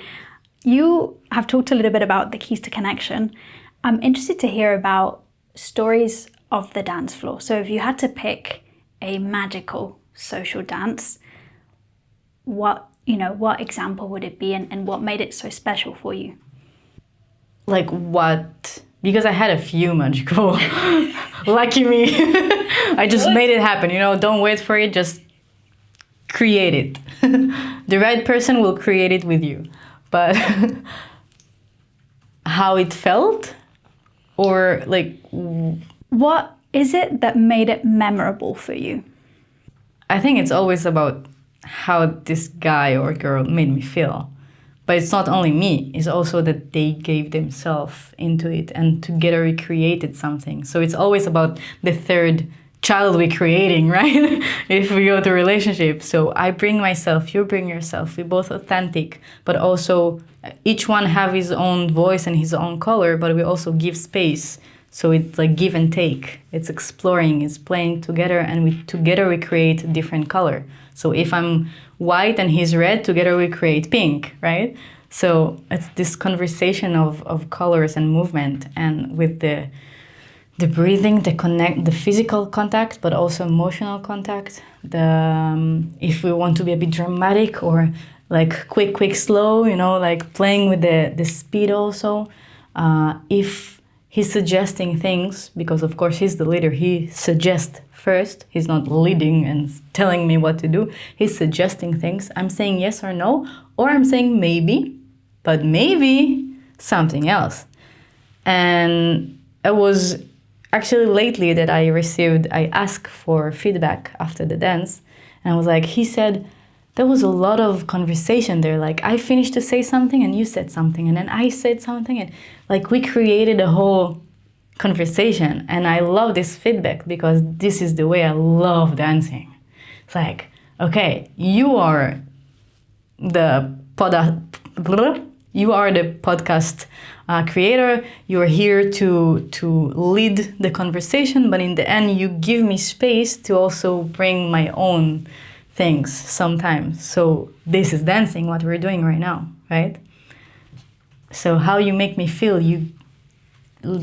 You have talked a little bit about the keys to connection. I'm interested to hear about stories of the dance floor. So if you had to pick a magical social dance, what example would it be, and what made it so special for you? Like what? Because I had a few magical. Lucky me. I just made it happen, don't wait for it, just create it. The right person will create it with you. But how it felt, or like... What is it that made it memorable for you? I think it's always about how this guy or girl made me feel. But it's not only me, it's also that they gave themselves into it and together we created something. So it's always about the third child we're creating, right? If we go to relationship. So I bring myself, you bring yourself, we're both authentic, but also each one have his own voice and his own color, but we also give space. So it's like give and take. It's exploring, it's playing together, and together we create a different color. So if I'm white and he's red, together we create pink, right? So it's this conversation of colors and movement, and with the breathing, the physical contact, but also emotional contact. If we want to be a bit dramatic or like quick, slow, like playing with the speed also. If he's suggesting things, because of course he's the leader, he suggests first. He's not leading and telling me what to do. He's suggesting things. I'm saying yes or no, or I'm saying maybe, but maybe something else. And it was actually lately that I asked for feedback after the dance, and I was like, he said, there was a lot of conversation there. Like I finished to say something and you said something, and then I said something, and like we created a whole conversation. And I love this feedback because this is the way I love dancing. It's like, okay, you are the podcast creator, you're here to lead the conversation, but in the end you give me space to also bring my own things sometimes. So this is dancing, what we're doing right now, right? So how you make me feel, you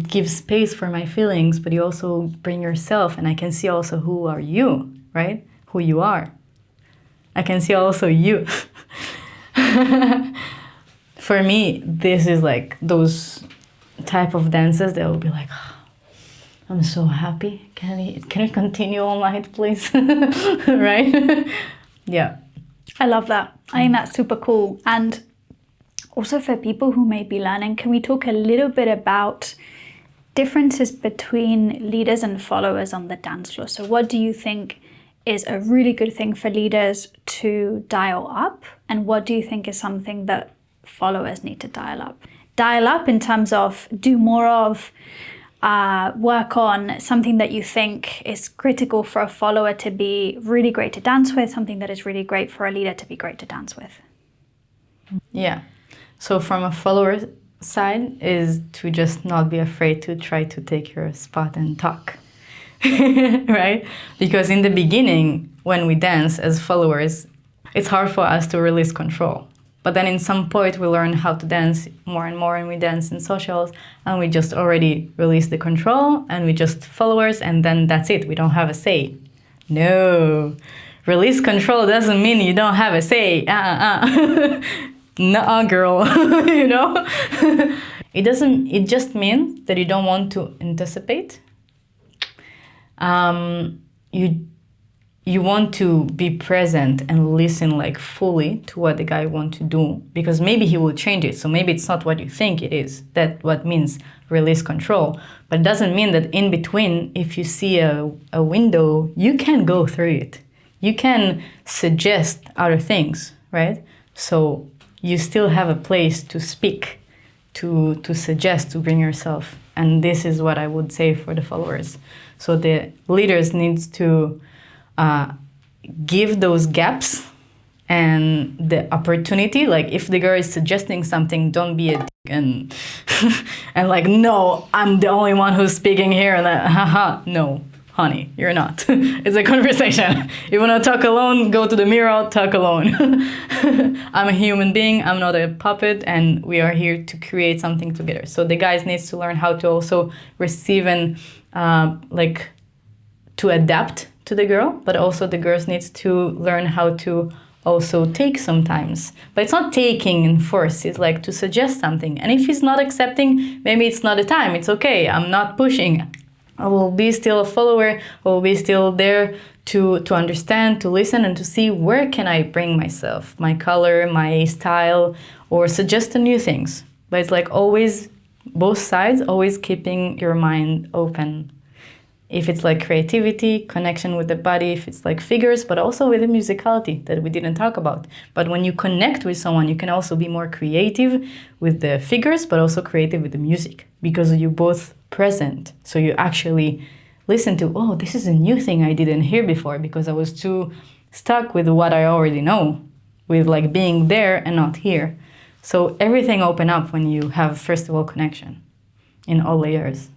give space for my feelings, but you also bring yourself, and I can see also who are you, right? Who you are. I can see also you. For me, this is like those type of dances that will be like, "Oh, I'm so happy. Can it continue all night, please?" Right? Yeah. I love that. I think that's super cool. And also for people who may be learning, can we talk a little bit about differences between leaders and followers on the dance floor? So what do you think is a really good thing for leaders to dial up? And what do you think is something that followers need to dial up? Dial up in terms of do more of, work on something that you think is critical for a follower to be really great to dance with, something that is really great for a leader to be great to dance with. Yeah. So from a follower side is to just not be afraid to try to take your spot and talk. Right? Because in the beginning, when we dance as followers, it's hard for us to release control. But then in some point we learn how to dance more and more, and we dance in socials, and we just already release the control, and we just followers, and then that's it. We don't have a say. No. Release control doesn't mean you don't have a say. Nuh-uh, girl. You know? It just means that you don't want to anticipate. You want to be present and listen like fully to what the guy wants to do, because maybe he will change it. So maybe it's not what you think it is. That's what means release control. But it doesn't mean that in between, if you see a window, you can go through it. You can suggest other things, right? So you still have a place to speak, to suggest, to bring yourself. And this is what I would say for the followers. So the leaders needs to give those gaps and the opportunity. Like if the girl is suggesting something, don't be a dick and and like, no, I'm the only one who's speaking here, and like, haha, no, honey, you're not. It's a conversation. You want to talk alone, go to the mirror, talk alone. I'm a human being, I'm not a puppet, and we are here to create something together. So the guys needs to learn how to also receive and like to adapt to the girl, but also the girls needs to learn how to also take sometimes. But it's not taking in force, it's like to suggest something. And if he's not accepting, maybe it's not the time, it's okay, I'm not pushing. I will be still a follower, I will be still there to understand, to listen, and to see where can I bring myself, my color, my style, or suggest new things. But it's like always, both sides, always keeping your mind open. If it's like creativity, connection with the body, if it's like figures, but also with the musicality that we didn't talk about. But when you connect with someone, you can also be more creative with the figures, but also creative with the music, because you're both present. So you actually listen to, oh, this is a new thing I didn't hear before, because I was too stuck with what I already know, with like being there and not here. So everything open up when you have, first of all, connection in all layers.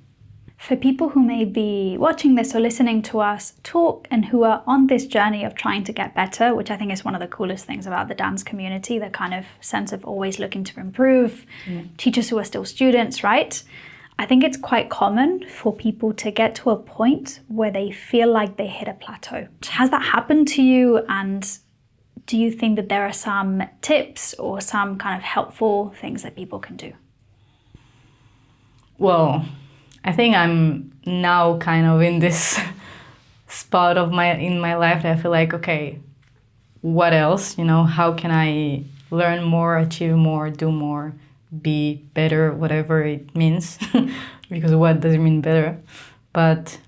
For people who may be watching this or listening to us talk and who are on this journey of trying to get better, which I think is one of the coolest things about the dance community, the kind of sense of always looking to improve, teachers who are still students, right? I think it's quite common for people to get to a point where they feel like they hit a plateau. Has that happened to you? And do you think that there are some tips or some kind of helpful things that people can do? Well, I think I'm now kind of in this spot of in my life that I feel like, okay, what else? You know, how can I learn more, achieve more, do more, be better, whatever it means? Because what does it mean better? But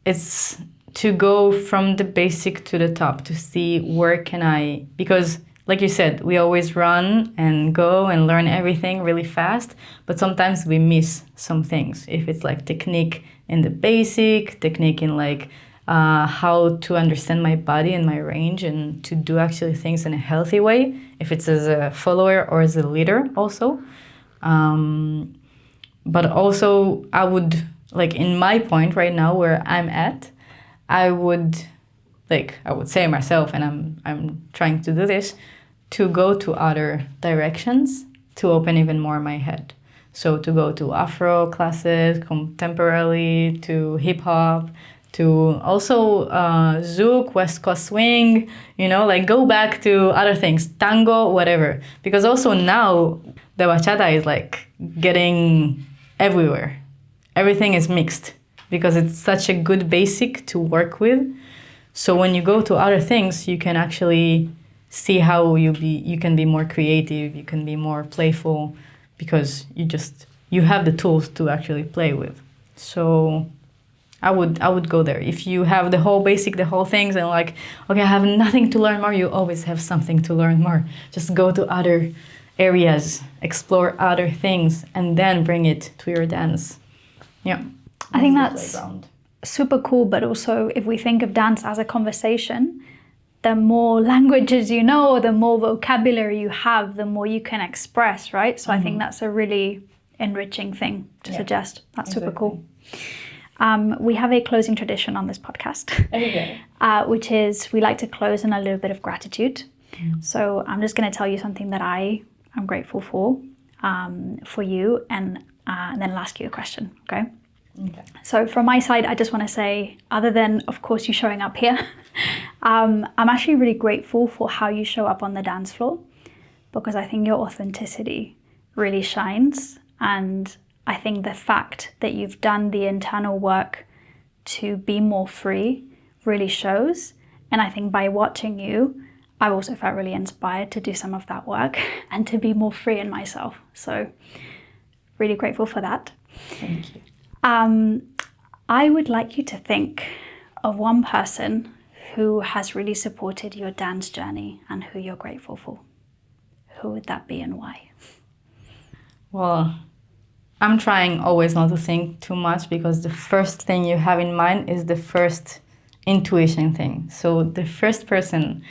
it's to go from the basic to the top, to see where can I, because like you said, we always run and go and learn everything really fast, but sometimes we miss some things. If it's like technique in the basic, technique in like how to understand my body and my range and to do actually things in a healthy way, if it's as a follower or as a leader also. But also I would, like in my point right now where I'm at, I would say myself, and I'm trying to do this, to go to other directions, to open even more my head. So to go to Afro classes, contemporary, to hip hop, to also zouk, West Coast swing, you know, like go back to other things, tango, whatever. Because also now the bachata is like getting everywhere. Everything is mixed because it's such a good basic to work with. So when you go to other things, you can actually see how you can be more creative, you can be more playful, because you have the tools to actually play with. So I would go there. If you have the whole basic, the whole things, and like, okay, I have nothing to learn more, you always have something to learn more. Just go to other areas, explore other things, and then bring it to your dance. Yeah. I think that's super cool, but also if we think of dance as a conversation, the more languages you know, the more vocabulary you have, the more you can express, right? So I think that's a really enriching thing to suggest. That's super cool. We have a closing tradition on this podcast, which is we like to close in a little bit of gratitude. So I'm just going to tell you something that I am grateful for you, and then I'll ask you a question, okay? So from my side, I just want to say, other than, of course, you showing up here, I'm actually really grateful for how you show up on the dance floor, because I think your authenticity really shines. And I think the fact that you've done the internal work to be more free really shows. And I think by watching you, I've also felt really inspired to do some of that work and to be more free in myself. So really grateful for that. Thank you. I would like you to think of one person who has really supported your dance journey and who you're grateful for. Who would that be and why? Well, I'm trying always not to think too much, because the first thing you have in mind is the first intuition thing. So the first person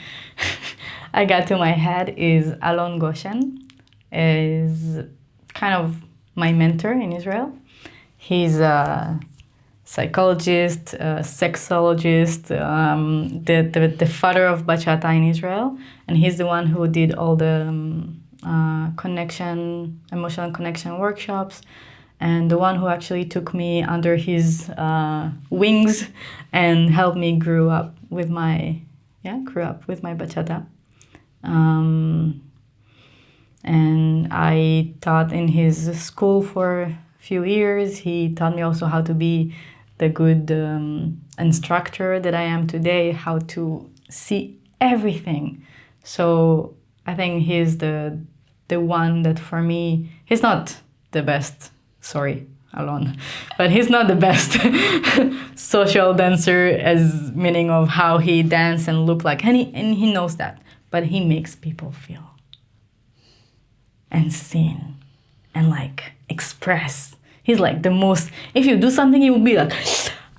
I got to my head is Alon Goshen, is kind of my mentor in Israel. He's a psychologist, a sexologist, the father of Bachata in Israel, and he's the one who did all the emotional connection workshops, and the one who actually took me under his wings and helped me grew up with my Bachata. And I taught in his school for few years. He taught me also how to be the good instructor that I am today, how to see everything. So I think he's the one that for me, he's not the best, sorry, Alon, but he's not the best social dancer, as meaning of how he dance and look like, and he knows that, but he makes people feel and sing and like express. He's like the most, if you do something, he will be like,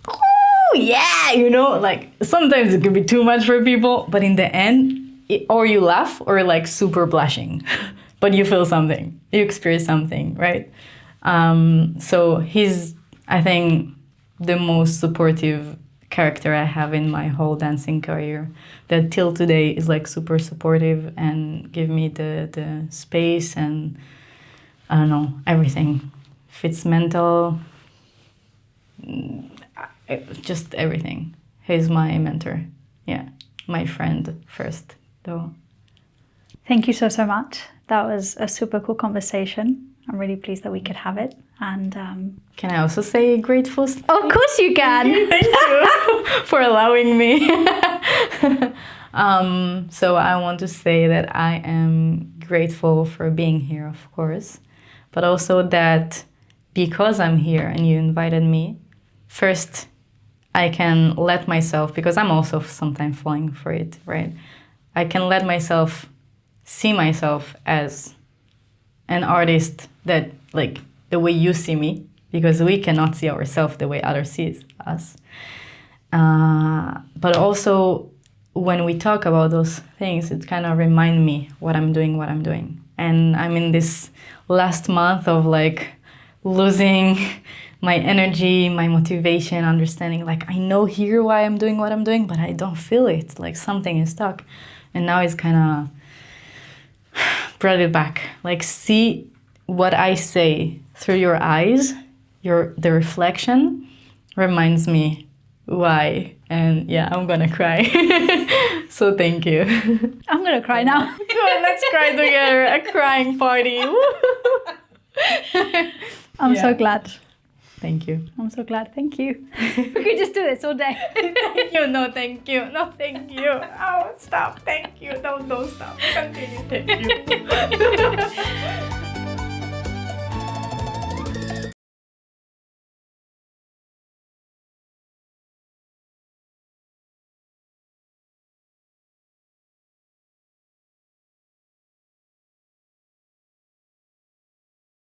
oh yeah, you know, like sometimes it can be too much for people, but in the end, or you laugh or like super blushing, but you feel something, you experience something, right? So he's, I think, the most supportive character I have in my whole dancing career, that till today is like super supportive and give me the space and I don't know, everything. If it's mental, just everything. He's my mentor. Yeah, my friend first, though. Thank you so much. That was a super cool conversation. I'm really pleased that we could have it. And can I also say grateful? Of course you can. Thank you for allowing me. So I want to say that I am grateful for being here, of course, but also that because I'm here and you invited me, first I can let myself, because I'm also sometimes falling for it, right? I can let myself see myself as an artist that, like, the way you see me, because we cannot see ourselves the way others see us. But also, when we talk about those things, it kind of reminds me what I'm doing. And I'm in this last month of like losing my energy, my motivation, understanding, like, I know here why I'm doing what I'm doing, but I don't feel it. Like something is stuck. And now it's kind of brought it back. Like, see what I say through your eyes, the reflection reminds me why. And yeah, I'm gonna cry. So thank you. I'm gonna cry now. Come on, let's cry together. A crying party. I'm so Yeah. glad. Thank you. I'm so glad. Thank you. We could just do this all day. Thank you. No, thank you. No, thank you. Oh, stop. Thank you. Don't stop. Continue. Thank you.